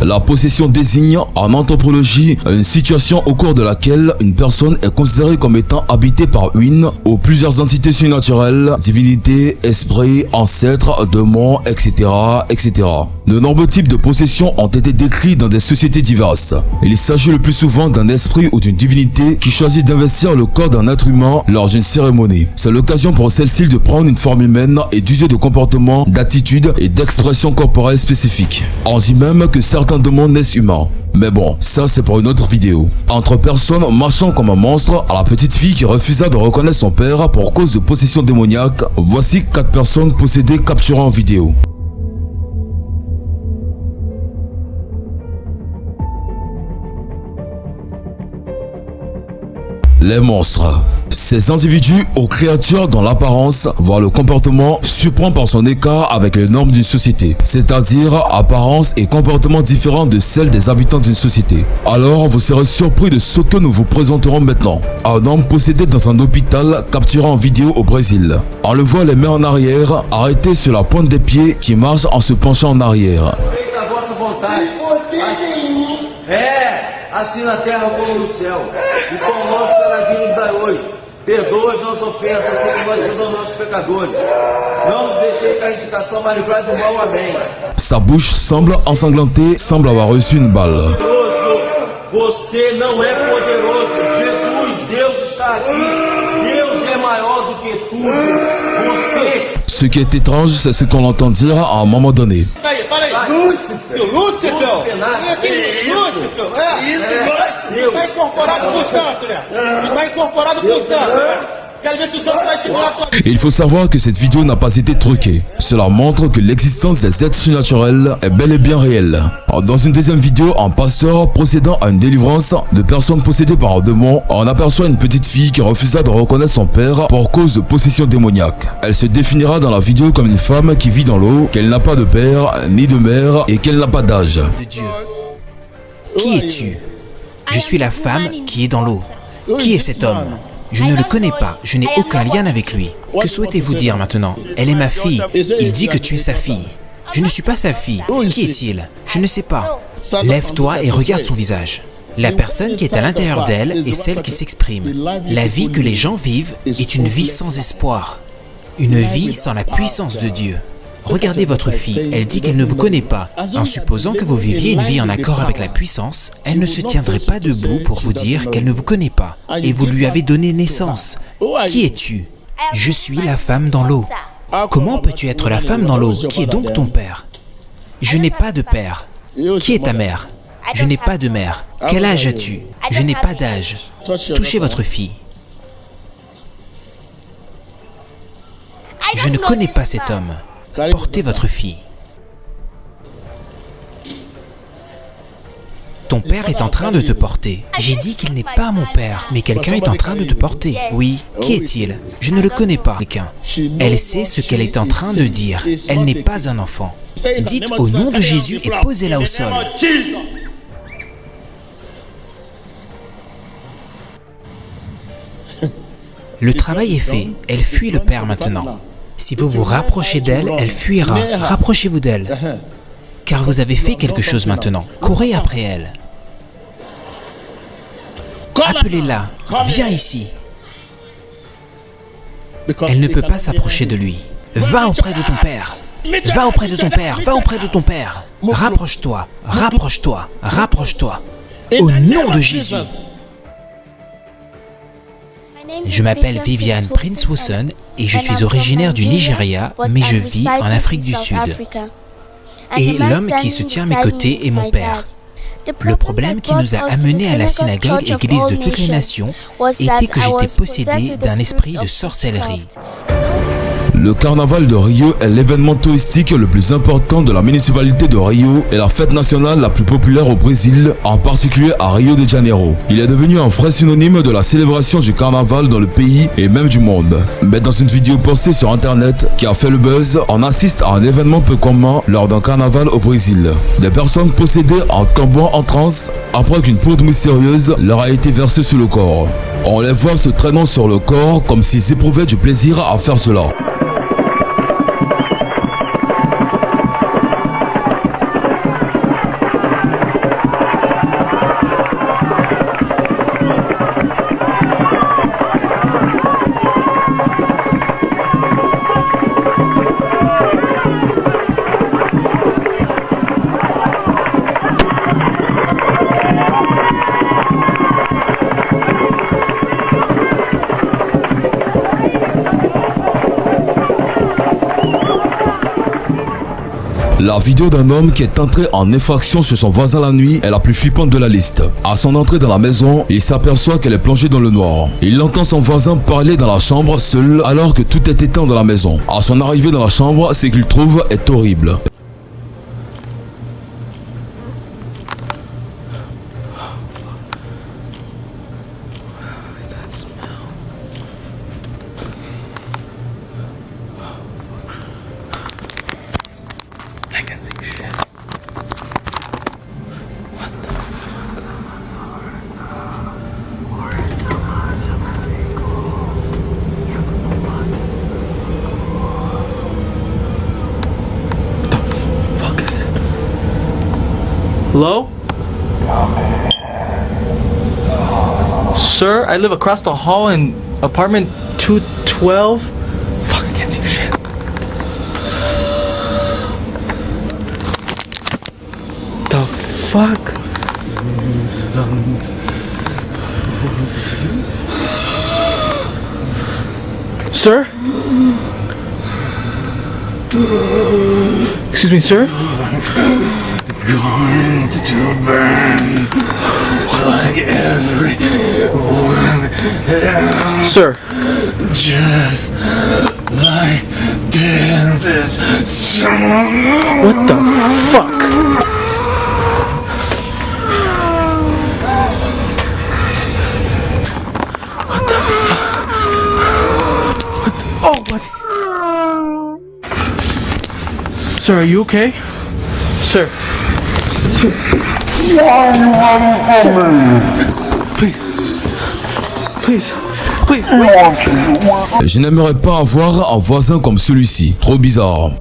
La possession désigne en anthropologie une situation au cours de laquelle une personne est considérée comme étant habitée par une ou plusieurs entités surnaturelles, divinités, esprits, ancêtres, démons, etc., etc. De nombreux types de possessions ont été décrits dans des sociétés diverses. Il s'agit le plus souvent d'un esprit ou d'une divinité qui choisit d'investir le corps d'un être humain lors d'une cérémonie. C'est l'occasion pour celle-ci de prendre une forme humaine et d'user de comportements, d'attitudes et d'expressions corporelles spécifiques. On dit même que certains démons naissent humains. Mais bon, ça c'est pour une autre vidéo. Entre personnes marchant comme un monstre à la petite fille qui refusa de reconnaître son père pour cause de possession démoniaque, voici 4 personnes possédées capturées en vidéo. Les monstres. Ces individus aux créatures dont l'apparence, voire le comportement, surprend par son écart avec les normes d'une société, c'est-à-dire apparence et comportement différents de celles des habitants d'une société. Alors vous serez surpris de ce que nous vous présenterons maintenant. Un homme possédé dans un hôpital capturé en vidéo au Brésil. On le voit les mains en arrière, arrêté sur la pointe des pieds qui marche en se penchant en arrière. Assim na terra como no céu. E com nós será vindo dai hoje. Perdoa as nossas ofensas, assim como nós perdoamos nossos pecadores. Não nos deixei cair em tentação, mas livrai do mal. Amém. Sa bouche semble ensanglantée, semble avoir reçu une balle. Você não é poderoso. Jesus, Deus está aqui. Deus é maior do que tudo. Você... Ce qui est étrange, c'est ce qu'on entend dire à un moment donné. Il faut savoir que cette vidéo n'a pas été truquée. Cela montre que l'existence des êtres surnaturels est bel et bien réelle. Dans une deuxième vidéo, un pasteur procédant à une délivrance de personnes possédées par un démon, on aperçoit une petite fille qui refusa de reconnaître son père pour cause de possession démoniaque. Elle se définira dans la vidéo comme une femme qui vit dans l'eau, qu'elle n'a pas de père ni de mère et qu'elle n'a pas d'âge. De Dieu. Qui es-tu? Je suis la femme qui est dans l'eau. Qui est cet homme? Je ne le connais pas, je n'ai aucun lien avec lui. Que souhaitez-vous dire maintenant? Elle est ma fille. Il dit que tu es sa fille. Je ne suis pas sa fille. Qui est-il? Je ne sais pas. Lève-toi et regarde son visage. La personne qui est à l'intérieur d'elle est celle qui s'exprime. La vie que les gens vivent est une vie sans espoir. Une vie sans la puissance de Dieu. Regardez votre fille, elle dit qu'elle ne vous connaît pas. En supposant que vous viviez une vie en accord avec la puissance, elle ne se tiendrait pas debout pour vous dire qu'elle ne vous connaît pas. Et vous lui avez donné naissance. Qui es-tu? Je suis la femme dans l'eau. Comment peux-tu être la femme dans l'eau? Qui est donc ton père? Je n'ai pas de père. Qui est ta mère? Je n'ai pas de mère. Quel âge as-tu? Je n'ai pas d'âge. Touchez votre fille. Je ne connais pas cet homme. Portez votre fille. Ton père est en train de te porter. J'ai dit qu'il n'est pas mon père, mais quelqu'un est en train de te porter. Oui, qui est-il? Je ne le connais pas. Quelqu'un. Elle sait ce qu'elle est en train de dire. Elle n'est pas un enfant. Dites au nom de Jésus et posez-la au sol. Le travail est fait. Elle fuit le père maintenant. Si vous vous rapprochez d'elle, elle fuira. Rapprochez-vous d'elle. Car vous avez fait quelque chose maintenant. Courez après elle. Appelez-la. Viens ici. Elle ne peut pas s'approcher de lui. Va auprès de ton père. Va auprès de ton père. Va auprès de ton père. Rapproche-toi. Rapproche-toi. Rapproche-toi. Au nom de Jésus. Je m'appelle Viviane Prince-Woson et je suis originaire du Nigeria, mais je vis en Afrique du Sud. Et l'homme qui se tient à mes côtés est mon père. Le problème qui nous a amenés à la synagogue église de toutes les nations était que j'étais possédé d'un esprit de sorcellerie. Le carnaval de Rio est l'événement touristique le plus important de la municipalité de Rio et la fête nationale la plus populaire au Brésil, en particulier à Rio de Janeiro. Il est devenu un vrai synonyme de la célébration du carnaval dans le pays et même du monde. Mais dans une vidéo postée sur internet qui a fait le buzz, on assiste à un événement peu commun lors d'un carnaval au Brésil. Des personnes possédées en tombant en transe après qu'une poudre mystérieuse leur a été versée sur le corps. On les voit se traînant sur le corps comme s'ils éprouvaient du plaisir à faire cela. La vidéo d'un homme qui est entré en effraction chez son voisin la nuit est la plus flippante de la liste. À son entrée dans la maison, il s'aperçoit qu'elle est plongée dans le noir. Il entend son voisin parler dans la chambre seul alors que tout est éteint dans la maison. À son arrivée dans la chambre, ce qu'il trouve est horrible. Hello? Sir, I live across the hall in apartment 212. Fuck, I can't see shit. The fuck? Sir? Excuse me, sir? Going to burn like everyone else. Sir. Just like this song. What the fuck? What the fuck? What? Oh, what? Sir, are you okay? Sir. Please. Je n'aimerais pas avoir un voisin comme celui-ci. Trop bizarre.